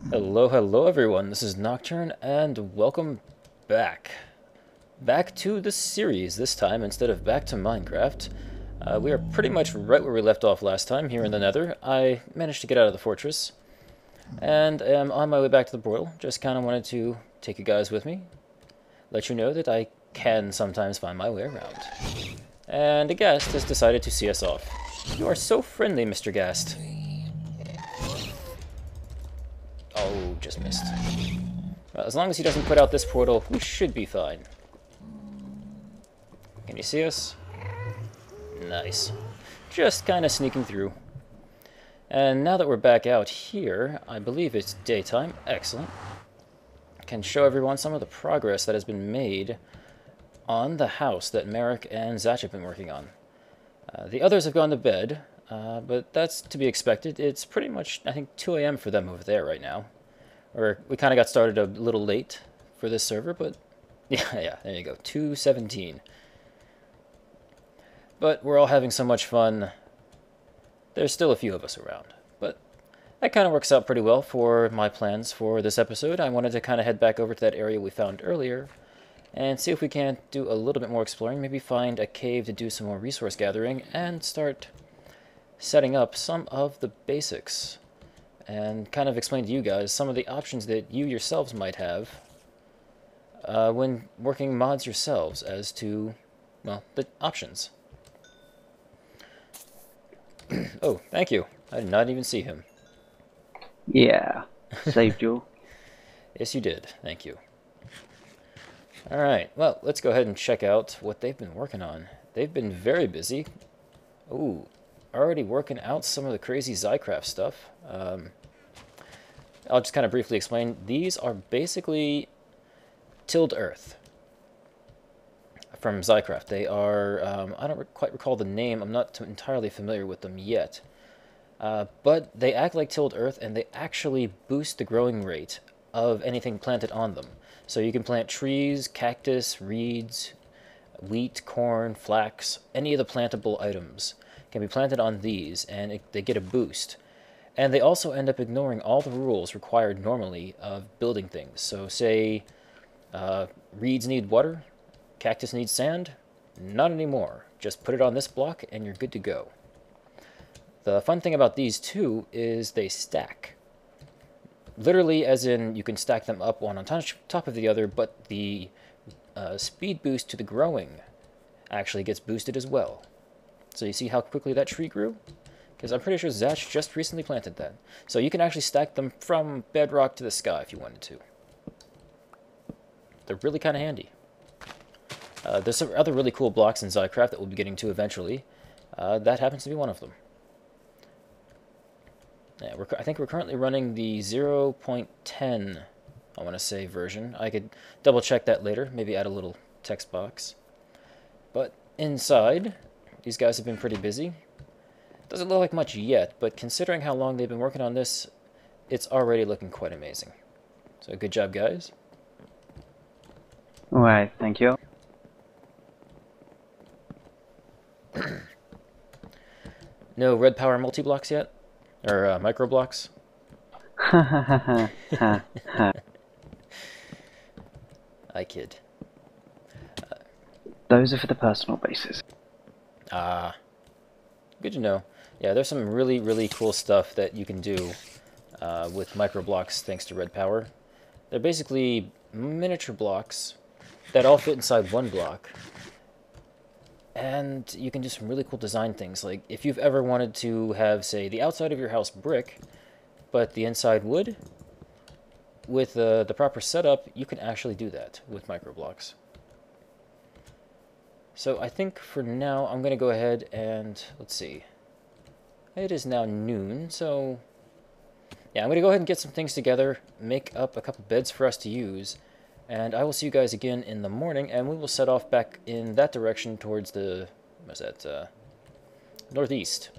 Hello, hello everyone. This is Nocturne, and welcome back. Back to the series this time instead of back to Minecraft. We are pretty much right where we left off last time, here in the Nether. I managed to get out of the fortress, and am on my way back to the portal. Just kind of wanted to take you guys with me, let you know that I can sometimes find my way around. And a guest has decided to see us off. You are so friendly, Mr. Ghast. Oh, just missed. Well, as long as he doesn't put out this portal, we should be fine. Can you see us? Nice. Just kind of sneaking through. And now that we're back out here, I believe it's daytime. Excellent. Can show everyone some of the progress that has been made on the house that Merrick and Zach have been working on. The others have gone to bed, but that's to be expected. It's pretty much, I think, 2 a.m. for them over there right now. Or we kind of got started a little late for this server, but yeah, there you go, 2:17. But we're all having so much fun. There's still a few of us around, but that kind of works out pretty well for my plans for this episode. I wanted to kind of head back over to that area we found earlier and see if we can't do a little bit more exploring, maybe find a cave to do some more resource gathering, and start setting up some of the basics, and kind of explain to you guys some of the options that you yourselves might have when working mods yourselves as to, well, the options. Oh, thank you. I did not even see him. Yeah, saved you. Yes, you did. Thank you. Alright, well, let's go ahead and check out what they've been working on. They've been very busy. Ooh, already working out some of the crazy Noc'Craft stuff. I'll just kind of briefly explain. These are basically tilled earth from Noc'Craft. They are, I don't quite recall the name. I'm not entirely familiar with them yet. But they act like tilled earth, and they actually boost the growing rate of anything planted on them. So you can plant trees, cactus, reeds, wheat, corn, flax, any of the plantable items can be planted on these, and they get a boost. And they also end up ignoring all the rules required normally of building things. So say reeds need water, cactus needs sand, not anymore. Just put it on this block and you're good to go. The fun thing about these two is they stack. Literally, as in you can stack them up one on top of the other, but the speed boost to the growing actually gets boosted as well. So you see how quickly that tree grew? Because I'm pretty sure Zach just recently planted that. So you can actually stack them from bedrock to the sky if you wanted to. They're really kind of handy. There's some other really cool blocks in Noc'Craft that we'll be getting to eventually. That happens to be one of them. Yeah, I think we're currently running the 0.10, I want to say, version. I could double check that later, maybe add a little text box. But inside, these guys have been pretty busy. Doesn't look like much yet, but considering how long they've been working on this, it's already looking quite amazing. So good job, guys. Alright, thank you. No red power multi-blocks yet? Or micro blocks? Ha ha ha ha ha ha. I kid. Those are for the personal bases. Ah, good to know. Yeah, there's some really, really cool stuff that you can do with micro blocks thanks to red power. They're basically miniature blocks that all fit inside one block. And you can do some really cool design things. Like if you've ever wanted to have, say, the outside of your house brick, but the inside wood, with the proper setup, you can actually do that with micro blocks. So I think for now, I'm going to go ahead and, let's see. It is now noon, so yeah, I'm going to go ahead and get some things together, make up a couple beds for us to use, and I will see you guys again in the morning, and we will set off back in that direction towards the, what's that, northeast,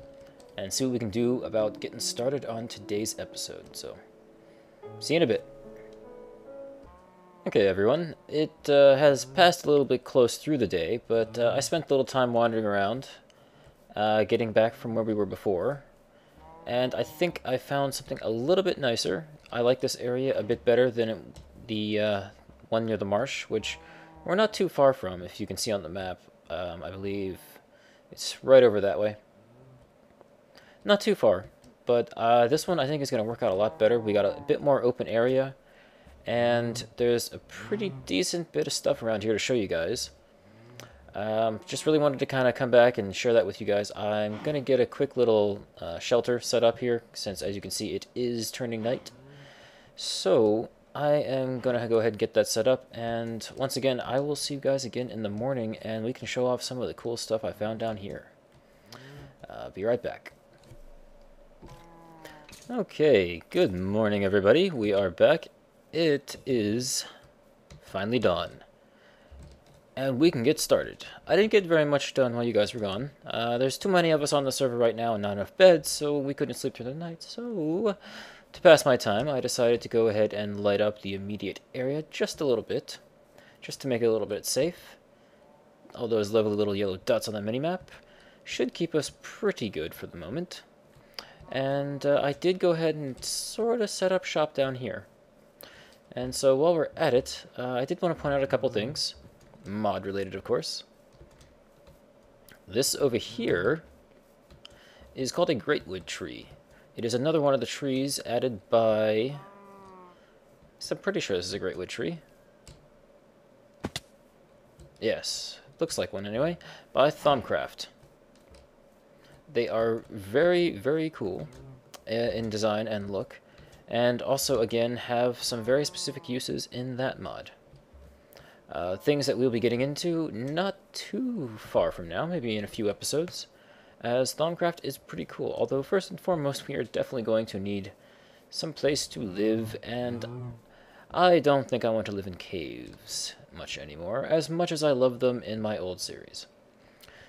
and see what we can do about getting started on today's episode. So, see you in a bit. Okay, everyone, it has passed a little bit close through the day, but I spent a little time wandering around, getting back from where we were before, And I think I found something a little bit nicer. I like this area a bit better than the one near the marsh, which we're not too far from, if you can see on the map. I believe it's right over that way. Not too far, but this one I think is going to work out a lot better. We got a bit more open area, and there's a pretty decent bit of stuff around here to show you guys. Just really wanted to kind of come back and share that with you guys. I'm going to get a quick little shelter set up here, since as you can see it is turning night. So I am going to go ahead and get that set up, and once again I will see you guys again in the morning, and we can show off some of the cool stuff I found down here. Be right back. Okay, good morning everybody. We are back. It is finally dawn. And we can get started. I didn't get very much done while you guys were gone. There's too many of us on the server right now and not enough beds, so we couldn't sleep through the night. So, to pass my time, I decided to go ahead and light up the immediate area just a little bit, just to make it a little bit safe. All those lovely little yellow dots on the minimap should keep us pretty good for the moment. And I did go ahead and sort of set up shop down here. And so while we're at it, I did want to point out a couple things. Mod related, of course. This over here is called a greatwood tree. It is another one of the trees added by... I'm pretty sure this is a greatwood tree. Yes, looks like one anyway. By Noc'Craft. They are very, very cool in design and look, and also again have some very specific uses in that mod. Things that we'll be getting into not too far from now, maybe in a few episodes, as Noc'Craft is pretty cool. Although first and foremost, we are definitely going to need some place to live, and I don't think I want to live in caves much anymore, as much as I love them in my old series.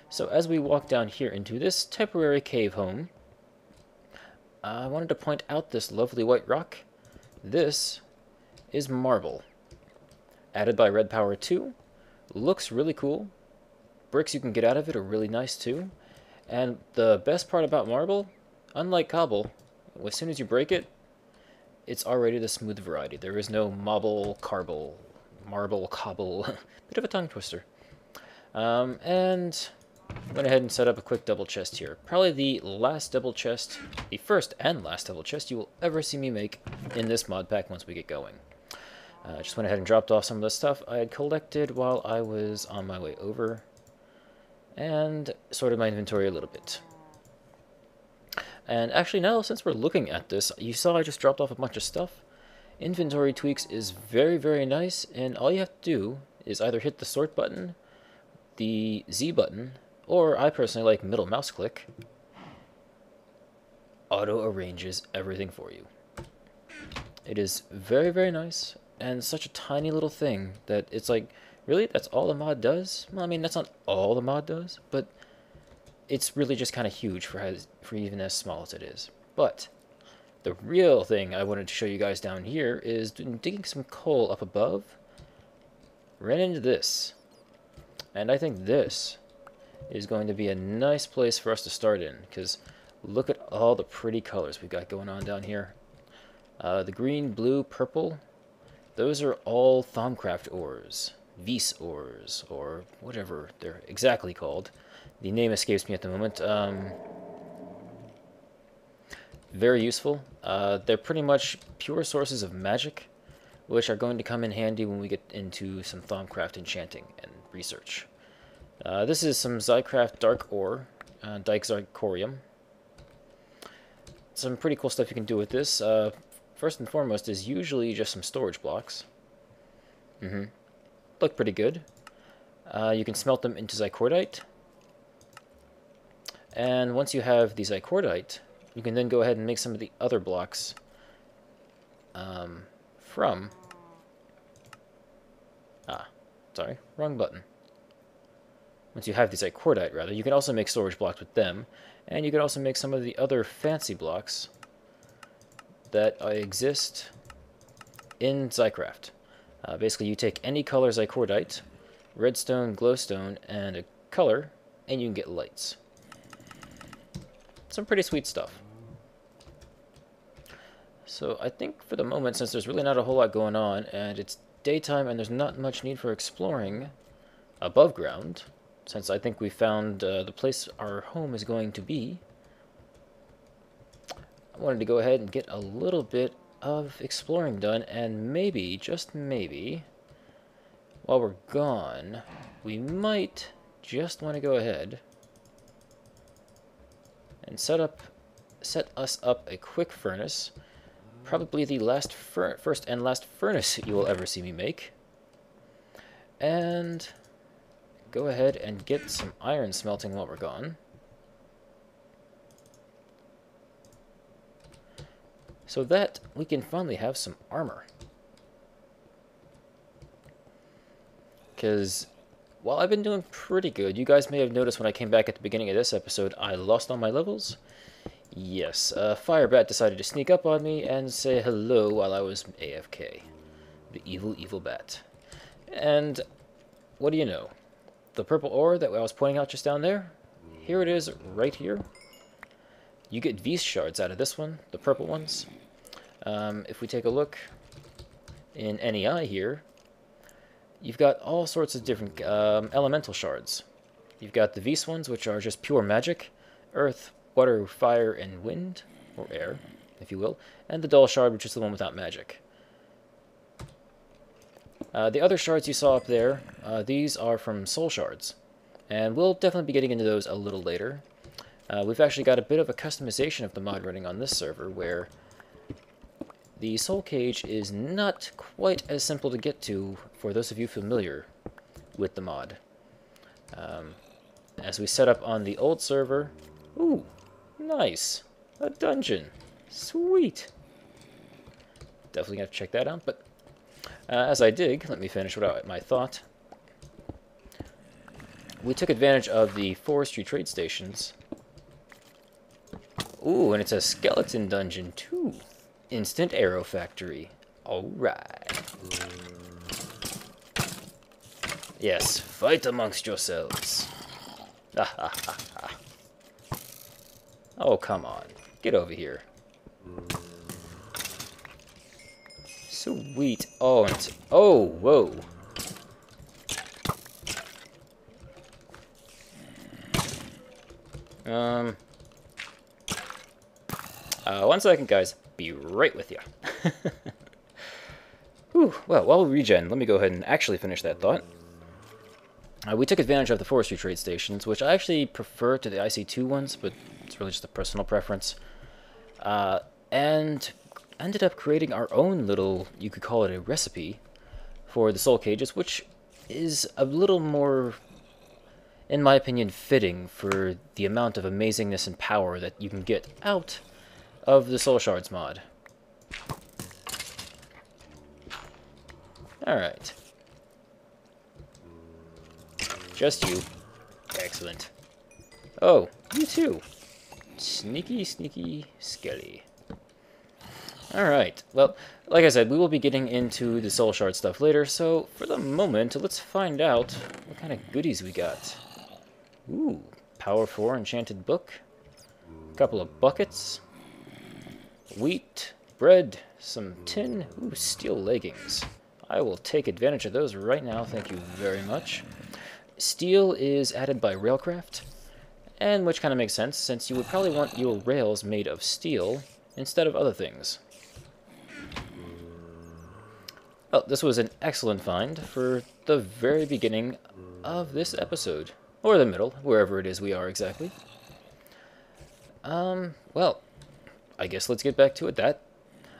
So as we walk down here into this temporary cave home, I wanted to point out this lovely white rock. This is marble. Added by Red Power 2, looks really cool. Bricks you can get out of it are really nice too. And the best part about marble, unlike cobble, as soon as you break it, it's already the smooth variety. There is no marble, cobble. Bit of a tongue twister. And went ahead and set up a quick double chest here. Probably the last double chest, the first and last double chest you will ever see me make in this mod pack once we get going. Just went ahead and dropped off some of the stuff I had collected while I was on my way over, and sorted my inventory a little bit. And actually now, since we're looking at this, you saw I just dropped off a bunch of stuff. Inventory tweaks is very, very nice, and all you have to do is either hit the sort button, the Z button, or I personally like middle mouse click. Auto arranges everything for you. It is very, very nice. And such a tiny little thing that it's like, really? That's all the mod does? Well, I mean, that's not all the mod does, but it's really just kind of huge for even as small as it is. But the real thing I wanted to show you guys down here is digging some coal up above. Ran into this. And I think this is going to be a nice place for us to start in, because look at all the pretty colors we've got going on down here. The green, blue, purple, those are all Noc'Craft ores, Vis ores, or whatever they're exactly called. The name escapes me at the moment. Very useful. They're pretty much pure sources of magic, which are going to come in handy when we get into some Noc'Craft enchanting and research. This is some Zycraft Dark Ore, Dikezarcorium. Some pretty cool stuff you can do with this. First and foremost is usually just some storage blocks. Look pretty good. You can smelt them into Zycordite. And once you have the Zycordite, you can then go ahead and make some of the other blocks from... sorry, wrong button. Once you have the Zycordite, rather, you can also make storage blocks with them. And you can also make some of the other fancy blocks that exist in Zycraft. Basically, you take any color Zycordite, redstone, glowstone, and a color, and you can get lights. Some pretty sweet stuff. So I think for the moment, since there's really not a whole lot going on, and it's daytime and there's not much need for exploring above ground, since I think we found the place our home is going to be, I wanted to go ahead and get a little bit of exploring done, and maybe, just maybe, while we're gone, we might just want to go ahead and set us up a quick furnace, probably the first and last furnace you will ever see me make, and go ahead and get some iron smelting while we're gone, so that we can finally have some armor. Because while I've been doing pretty good, you guys may have noticed when I came back at the beginning of this episode, I lost all my levels. Yes, Firebat decided to sneak up on me and say hello while I was AFK. The evil, evil bat. And what do you know? The purple ore that I was pointing out just down there, here it is right here. You get V's shards out of this one, the purple ones. If we take a look in NEI here, you've got all sorts of different elemental shards. You've got the V's ones, which are just pure magic, earth, water, fire, and wind, or air, if you will, and the dull shard, which is the one without magic. The other shards you saw up there, these are from soul shards, and we'll definitely be getting into those a little later. We've actually got a bit of a customization of the mod running on this server, where the soul cage is not quite as simple to get to for those of you familiar with the mod. As we set up on the old server, ooh, nice, a dungeon, sweet. Definitely gonna have to check that out, but as I dig, let me finish my thought. We took advantage of the forestry trade stations. Ooh, and it's a skeleton dungeon too. Instant arrow factory. Alright. Yes, fight amongst yourselves. Oh, come on. Get over here. Sweet. Oh, oh, whoa. One second, guys. Be right with you. Whew. Well, while we regen, let me go ahead and actually finish that thought. We took advantage of the forestry trade stations, which I actually prefer to the IC2 ones, but it's really just a personal preference. And ended up creating our own little, you could call it a recipe, for the soul cages, which is a little more, in my opinion, fitting for the amount of amazingness and power that you can get out of the Soul Shards mod. Alright. Just you. Excellent. Oh, you too. Sneaky, sneaky, skelly. Alright, well, like I said, we will be getting into the Soul Shard stuff later, so for the moment, let's find out what kind of goodies we got. Ooh, Power 4 Enchanted Book. A couple of buckets. Wheat, bread, some tin, ooh, steel leggings. I will take advantage of those right now, thank you very much. Steel is added by Railcraft, and which kind of makes sense, since you would probably want your rails made of steel instead of other things. Well, this was an excellent find for the very beginning of this episode. Or the middle, wherever it is we are exactly. Well, I guess let's get back to it.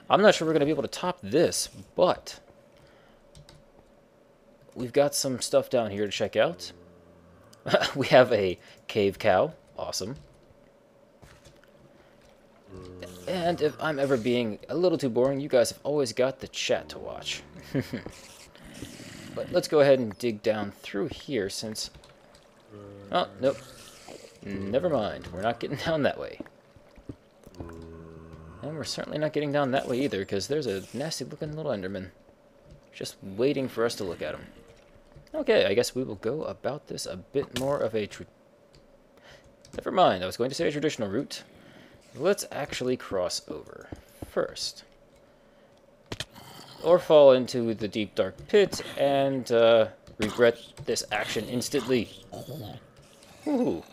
I'm not sure we're going to be able to top this, but we've got some stuff down here to check out. We have a cave cow. Awesome. And if I'm ever being a little too boring, you guys have always got the chat to watch. But let's go ahead and dig down through here since... Oh, nope. Never mind. We're not getting down that way. And we're certainly not getting down that way either, because there's a nasty-looking little Enderman just waiting for us to look at him. Okay, I guess we will go about this a bit more of a... Never mind, I was going to say a traditional route. Let's actually cross over first. or fall into the deep dark pit and regret this action instantly. Ooh.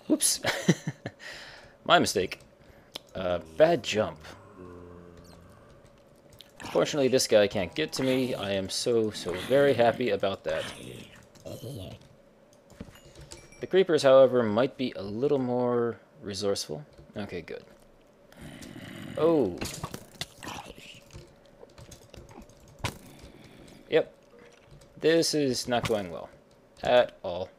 Whoops. My mistake. Bad jump. Fortunately, this guy can't get to me. I am so very happy about that. The creepers, however, might be a little more resourceful. Okay, good. Oh. Yep. This is not going well. At all.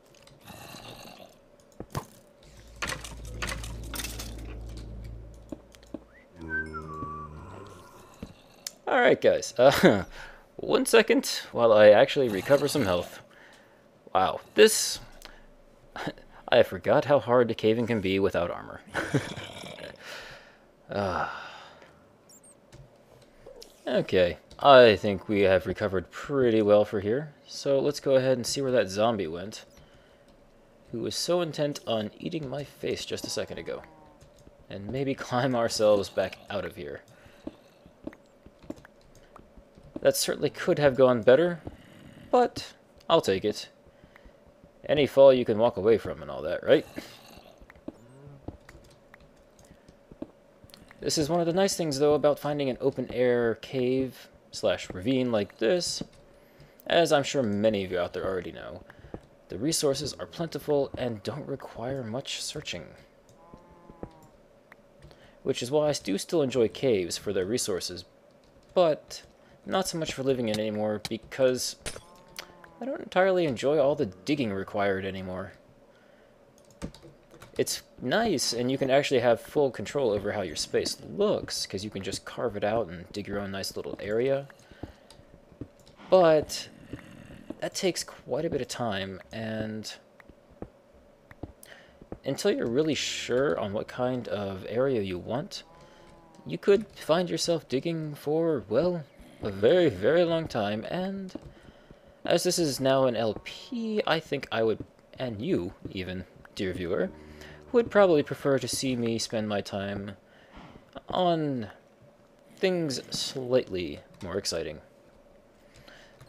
Alright, guys. 1 second while I actually recover some health. Wow, this... I forgot how hard the caving can be without armor. Okay, I think we have recovered pretty well for here. So let's go ahead and see where that zombie went, who was so intent on eating my face just a second ago. And maybe climb ourselves back out of here. That certainly could have gone better, but I'll take it. Any fall you can walk away from and all that, right? This is one of the nice things, though, about finding an open-air cave / ravine like this. As I'm sure many of you out there already know, the resources are plentiful and don't require much searching. Which is why I do still enjoy caves for their resources, but not so much for living in anymore, because I don't entirely enjoy all the digging required anymore. It's nice, and you can actually have full control over how your space looks, because you can just carve it out and dig your own nice little area. But that takes quite a bit of time, and until you're really sure on what kind of area you want, you could find yourself digging for, well, a very, very long time. And as this is now an LP, I think I would, and you even, dear viewer, would probably prefer to see me spend my time on things slightly more exciting.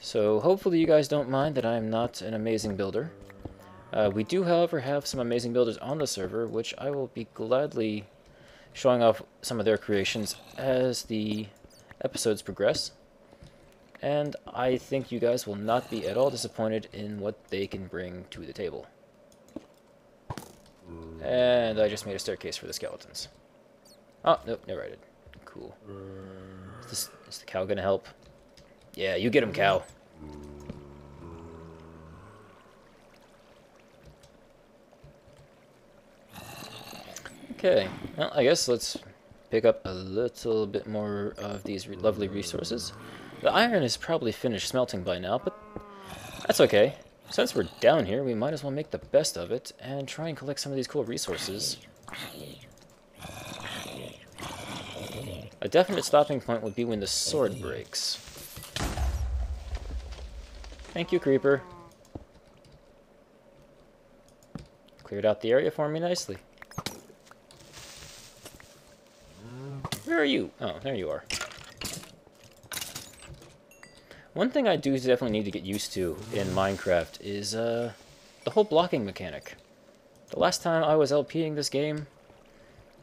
So hopefully you guys don't mind that I'm not an amazing builder. We do, however, have some amazing builders on the server, which I will be gladly showing off some of their creations as the episodes progress. And I think you guys will not be at all disappointed in what they can bring to the table. And I just made a staircase for the skeletons. Oh, nope, never I did. Cool. Is the cow gonna help? Yeah, you get him, cow. Okay, well, I guess let's pick up a little bit more of these lovely resources. The iron is probably finished smelting by now, but that's okay. Since we're down here, we might as well make the best of it and try and collect some of these cool resources. A definite stopping point would be when the sword breaks. Thank you, creeper. Cleared out the area for me nicely. Where are you? Oh, there you are. One thing I do definitely need to get used to in Minecraft is the whole blocking mechanic. The last time I was LPing this game,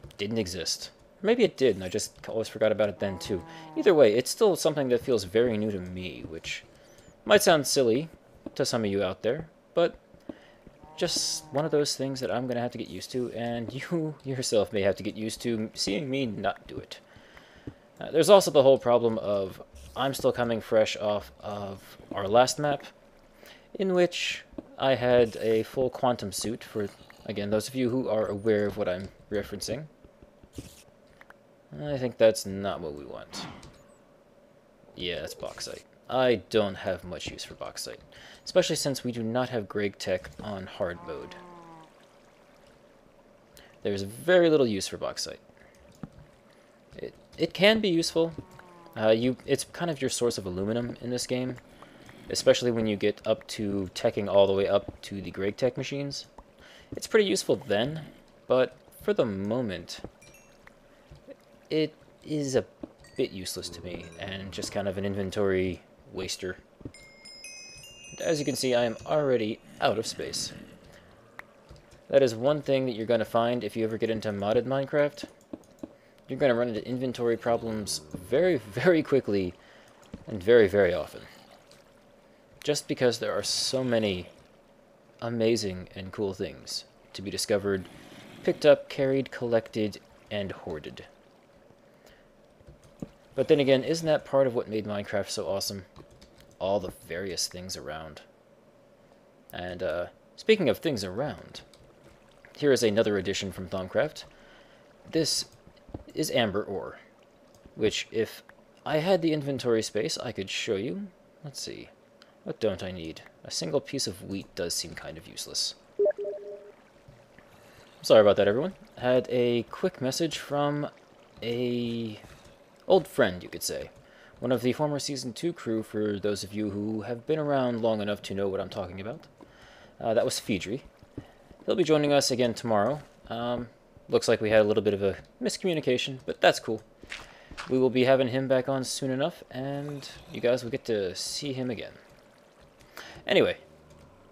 it didn't exist. Maybe it did, and I just always forgot about it then too. Either way, it's still something that feels very new to me, which might sound silly to some of you out there, but just one of those things that I'm going to have to get used to, and you yourself may have to get used to seeing me not do it. There's also the whole problem of I'm still coming fresh off of our last map, in which I had a full quantum suit for, again, those of you who are aware of what I'm referencing. I think that's not what we want. Yeah, that's bauxite. I don't have much use for bauxite, especially since we do not have Greg Tech on hard mode. There's very little use for bauxite. It can be useful. It's kind of your source of aluminum in this game, especially when you get up to teching all the way up to the Greg Tech machines. It's pretty useful then, but for the moment, it is a bit useless to me, and just kind of an inventory waster. And as you can see, I am already out of space. That is one thing that you're going to find if you ever get into modded Minecraft. You're going to run into inventory problems very, very quickly and very, very often. Just because there are so many amazing and cool things to be discovered, picked up, carried, collected, and hoarded. But then again, isn't that part of what made Minecraft so awesome? All the various things around. And speaking of things around, here is another addition from Noc'Craft. This is amber ore, which if I had the inventory space, I could show you. Let's see. What don't I need? A single piece of wheat does seem kind of useless. Sorry about that, everyone. Had a quick message from a old friend, you could say. One of the former Season 2 crew, for those of you who have been around long enough to know what I'm talking about. That was Fidri. He'll be joining us again tomorrow. Looks like we had a little bit of a miscommunication, but that's cool. We will be having him back on soon enough, and you guys will get to see him again. Anyway,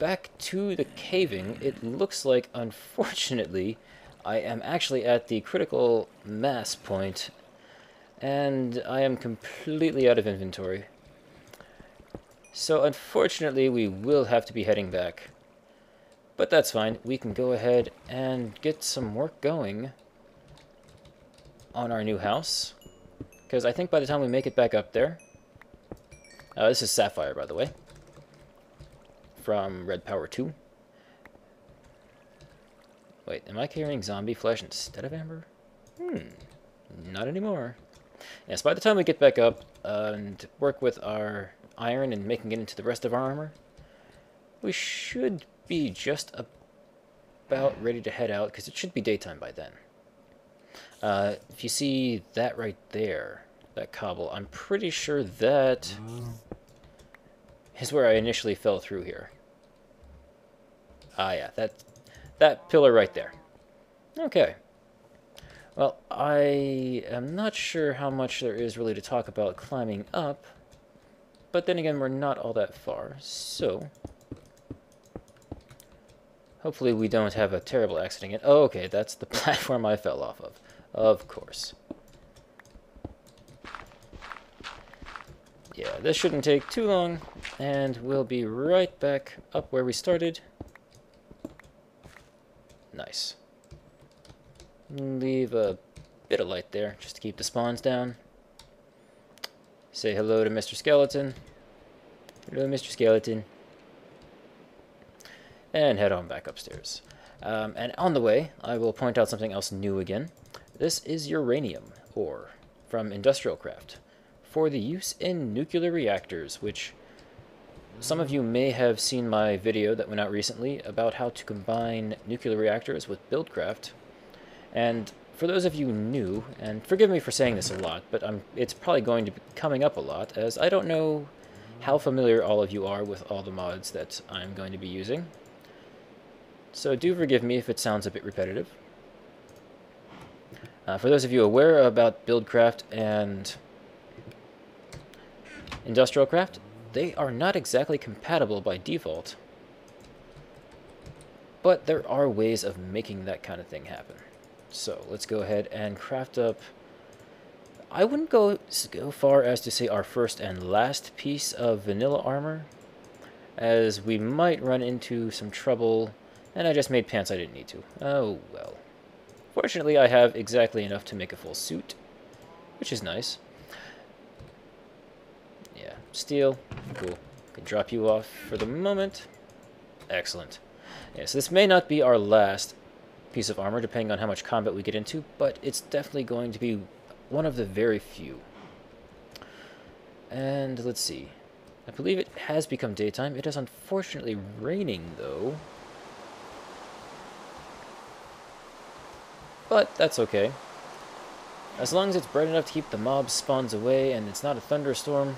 back to the caving. It looks like, unfortunately, I am actually at the critical mass point, and I am completely out of inventory. So unfortunately, we will have to be heading back. But that's fine. We can go ahead and get some work going on our new house. Because I think by the time we make it back up there... this is Sapphire, by the way. From Red Power 2. Wait, am I carrying zombie flesh instead of amber? Not anymore. Yes, by the time we get back up and work with our iron and making it into the rest of our armor, we should be just about ready to head out, because it should be daytime by then. If you see that right there, that cobble, I'm pretty sure that is where I initially fell through here. Ah, yeah, that pillar right there. Okay. Well, I am not sure how much there is really to talk about climbing up, but then again, we're not all that far, so hopefully we don't have a terrible accident again. Oh, okay, that's the platform I fell off of. Of course. Yeah, this shouldn't take too long, and we'll be right back up where we started. Nice. Leave a bit of light there, just to keep the spawns down. Say hello to Mr. Skeleton. Hello, Mr. Skeleton. And head on back upstairs. And on the way, I will point out something else new again. This is uranium ore from Noc'Craft for the use in nuclear reactors, which some of you may have seen my video that went out recently about how to combine nuclear reactors with Buildcraft. And for those of you new, and forgive me for saying this a lot, but it's probably going to be coming up a lot, as I don't know how familiar all of you are with all the mods that I'm going to be using. So do forgive me if it sounds a bit repetitive. For those of you aware about Buildcraft and Noc'Craft, they are not exactly compatible by default. But there are ways of making that kind of thing happen. So let's go ahead and craft up... I wouldn't go far as to say our first and last piece of vanilla armor, as we might run into some trouble. And I just made pants I didn't need to. Oh, well. Fortunately, I have exactly enough to make a full suit, which is nice. Yeah, steel. Cool. Can drop you off for the moment. Excellent. Yeah, so this may not be our last piece of armor, depending on how much combat we get into, but it's definitely going to be one of the very few. And let's see. I believe it has become daytime. It is unfortunately raining, though. But that's okay. As long as it's bright enough to keep the mob spawns away and it's not a thunderstorm,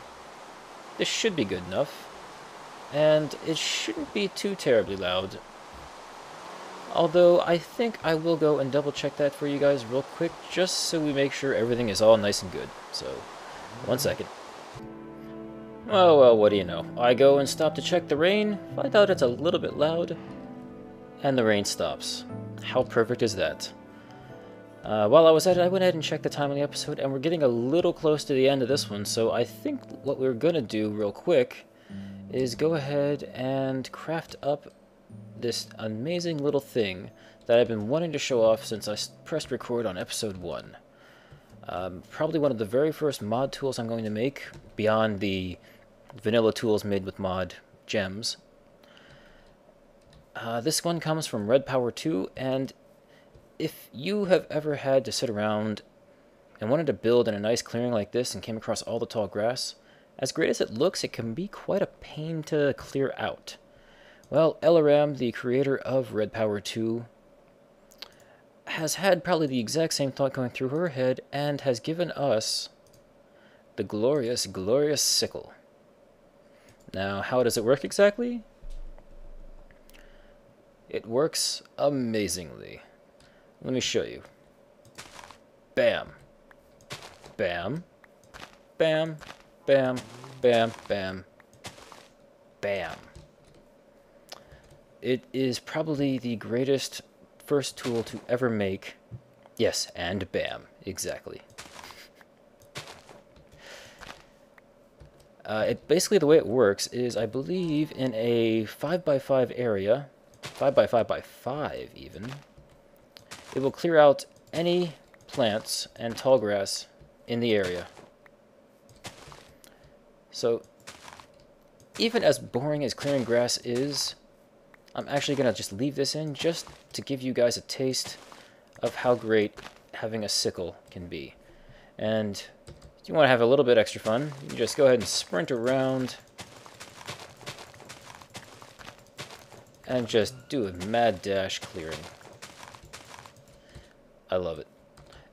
this should be good enough. And it shouldn't be too terribly loud. Although I think I will go and double check that for you guys real quick, just so we make sure everything is all nice and good. So, 1 second. Oh well, what do you know? I go and stop to check the rain, find out it's a little bit loud, and the rain stops. How perfect is that? While I was at it, I went ahead and checked the time on the episode, and we're getting a little close to the end of this one, so I think what we're going to do real quick is go ahead and craft up this amazing little thing that I've been wanting to show off since I pressed record on episode 1. Probably one of the very first mod tools I'm going to make, beyond the vanilla tools made with mod gems. This one comes from Red Power 2, and if you have ever had to sit around and wanted to build in a nice clearing like this and came across all the tall grass, as great as it looks, it can be quite a pain to clear out. Well, LRM, the creator of Red Power 2, has had probably the exact same thought going through her head and has given us the glorious, glorious Sickle. Now, how does it work exactly? It works amazingly. Let me show you. Bam. Bam. Bam. Bam. Bam. Bam. Bam. It is probably the greatest first tool to ever make. Yes, and bam. Exactly. Basically, the way it works is, I believe, in a 5x5 area, 5x5x5 even, it will clear out any plants and tall grass in the area. So, even as boring as clearing grass is, I'm actually going to just leave this in just to give you guys a taste of how great having a sickle can be. And if you want to have a little bit extra fun, you can just go ahead and sprint around and just do a mad dash clearing. I love it.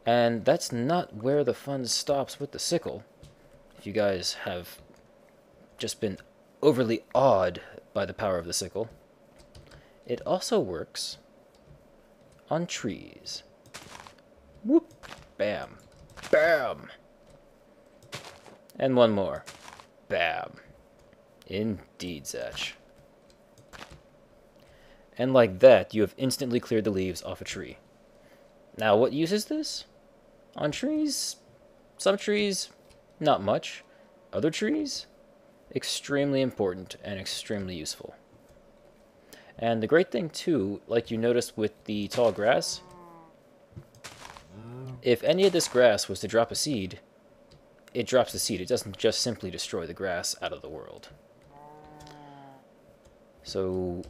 And that's not where the fun stops with the sickle. If you guys have just been overly awed by the power of the sickle, it also works on trees. Whoop! Bam! Bam! And one more. Bam! Indeed, Zach. And like that, you have instantly cleared the leaves off a tree. Now, what use is this? On trees? Some trees, not much. Other trees? Extremely important and extremely useful. And the great thing, too, like you noticed with the tall grass, if any of this grass was to drop a seed, it drops the seed. It doesn't just simply destroy the grass out of the world. So,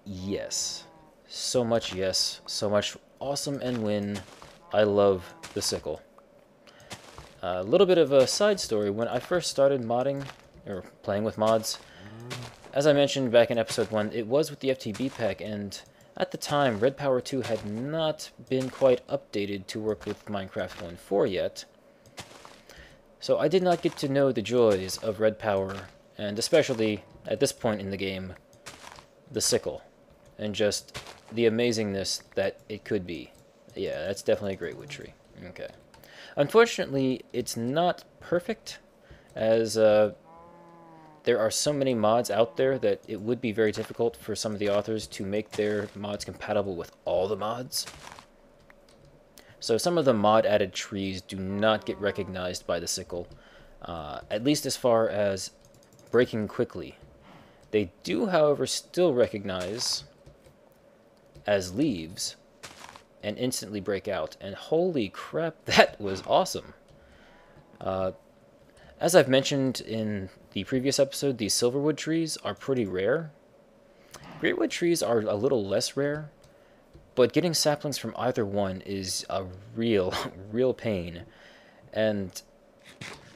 yes. So much yes. So much awesome and win. I love the sickle. A little bit of a side story. When I first started modding, or playing with mods, as I mentioned back in episode 1, it was with the FTB pack, and at the time, Red Power 2 had not been quite updated to work with Minecraft 1.4 yet. So I did not get to know the joys of Red Power, and especially, at this point in the game, the sickle, and just the amazingness that it could be. Yeah, that's definitely a great wood tree. Okay. Unfortunately, it's not perfect, as there are so many mods out there that it would be very difficult for some of the authors to make their mods compatible with all the mods. So some of the mod-added trees do not get recognized by the sickle, at least as far as breaking quickly. They do, however, still recognize as leaves and instantly break out. And holy crap, that was awesome. As I've mentioned in the previous episode, these silverwood trees are pretty rare. Greatwood trees are a little less rare, but getting saplings from either one is a real pain. And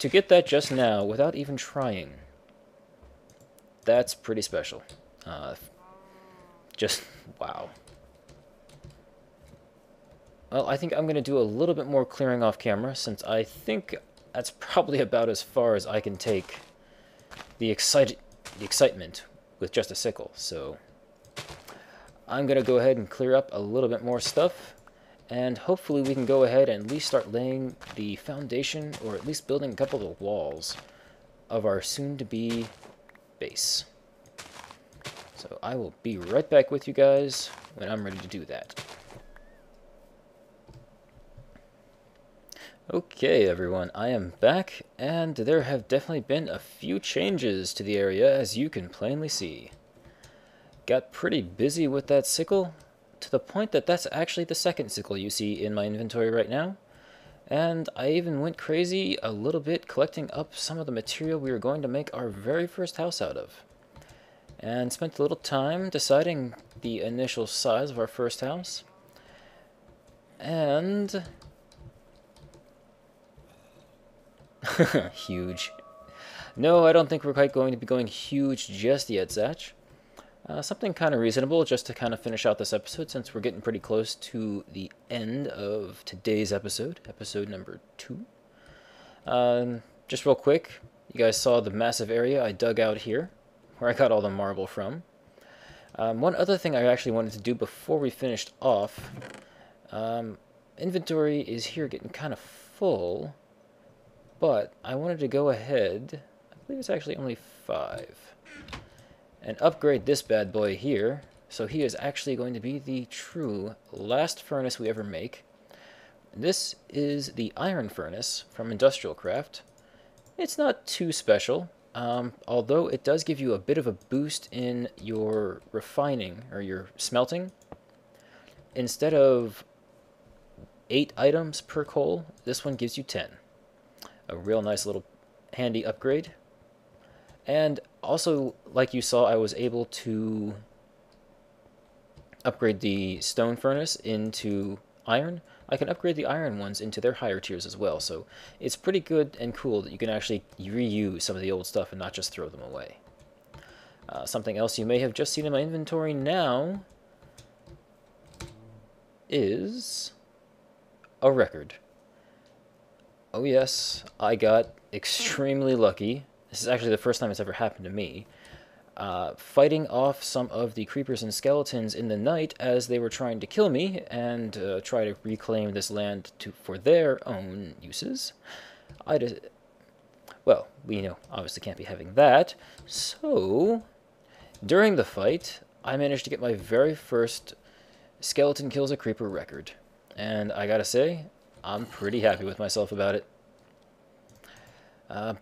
to get that just now, without even trying, that's pretty special. Just, wow. Well, I think I'm going to do a little bit more clearing off camera, since I think that's probably about as far as I can take the excitement with just a sickle. So I'm going to go ahead and clear up a little bit more stuff, and hopefully we can go ahead and at least start laying the foundation, or at least building a couple of walls of our soon-to-be base. So I will be right back with you guys when I'm ready to do that. Okay, everyone, I am back, and there have definitely been a few changes to the area, as you can plainly see. Got pretty busy with that sickle, to the point that that's actually the second sickle you see in my inventory right now. And I even went crazy a little bit collecting up some of the material we were going to make our very first house out of. And spent a little time deciding the initial size of our first house. And... huge. No, I don't think we're quite going to be going huge just yet, Zach. Something kind of reasonable just to kind of finish out this episode, since we're getting pretty close to the end of today's episode, episode number 2. Just real quick, you guys saw the massive area I dug out here, where I got all the marble from. One other thing I actually wanted to do before we finished off, inventory is here getting kind of full, but I wanted to go ahead, I believe it's actually only 5. And upgrade this bad boy here, so he is actually going to be the true last furnace we ever make. This is the iron furnace from Industrial Craft. It's not too special, although it does give you a bit of a boost in your refining, or your smelting. Instead of 8 items per coal, this one gives you 10. A real nice little handy upgrade. And also, like you saw, I was able to upgrade the stone furnace into iron. I can upgrade the iron ones into their higher tiers as well, so it's pretty good and cool that you can actually reuse some of the old stuff and not just throw them away. Something else you may have just seen in my inventory now is a record. Oh yes, I got extremely lucky. This is actually the first time it's ever happened to me. Fighting off some of the creepers and skeletons in the night as they were trying to kill me and try to reclaim this land for their own uses. Well, we obviously can't be having that. So, during the fight, I managed to get my very first skeleton kills a creeper record. And I gotta say, I'm pretty happy with myself about it.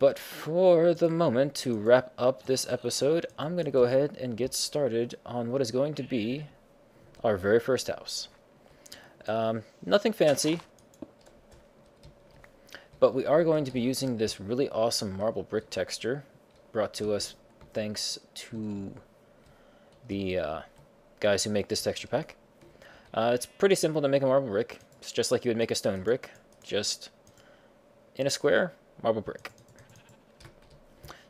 But for the moment, to wrap up this episode, I'm going to go ahead and get started on what is going to be our very first house. Nothing fancy, but we are going to be using this really awesome marble brick texture brought to us thanks to the guys who make this texture pack. It's pretty simple to make a marble brick. It's just like you would make a stone brick, just in a square, marble brick.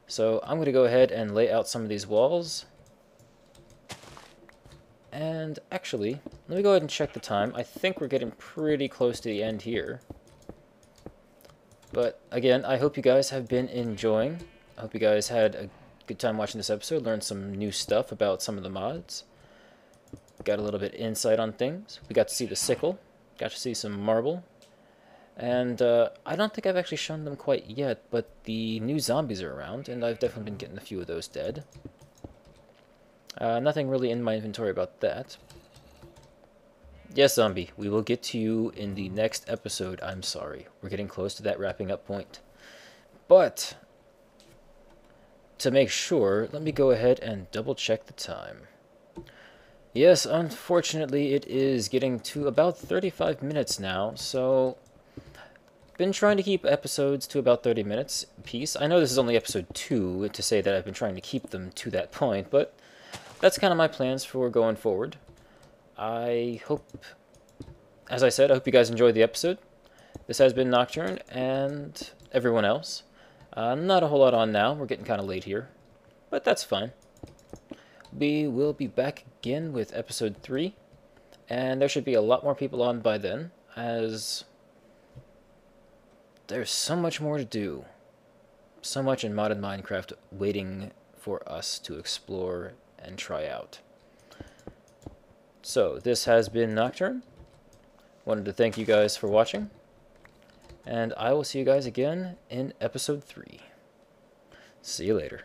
So I'm going to go ahead and lay out some of these walls. And actually, let me go ahead and check the time. I think we're getting pretty close to the end here. But again, I hope you guys have been enjoying. I hope you guys had a good time watching this episode, learned some new stuff about some of the mods. Got a little bit insight on things. We got to see the sickle, got to see some marble. And I don't think I've actually shown them quite yet, but the new zombies are around, and I've definitely been getting a few of those dead. Nothing really in my inventory about that. Yes, zombie, we will get to you in the next episode. I'm sorry. We're getting close to that wrapping up point. But, to make sure, let me go ahead and double check the time. Yes, unfortunately, it is getting to about 35 minutes now, so... Been trying to keep episodes to about 30 minutes apiece. I know this is only episode 2 to say that I've been trying to keep them to that point, but that's kind of my plans for going forward. I hope, as I said, I hope you guys enjoyed the episode. This has been Nocturne and everyone else. Not a whole lot on now. We're getting kind of late here, but that's fine. We will be back again with episode 3, and there should be a lot more people on by then, as... there's so much more to do. So much in modded Minecraft waiting for us to explore and try out. So this has been Nocturne. Wanted to thank you guys for watching, and I will see you guys again in episode 3. See you later.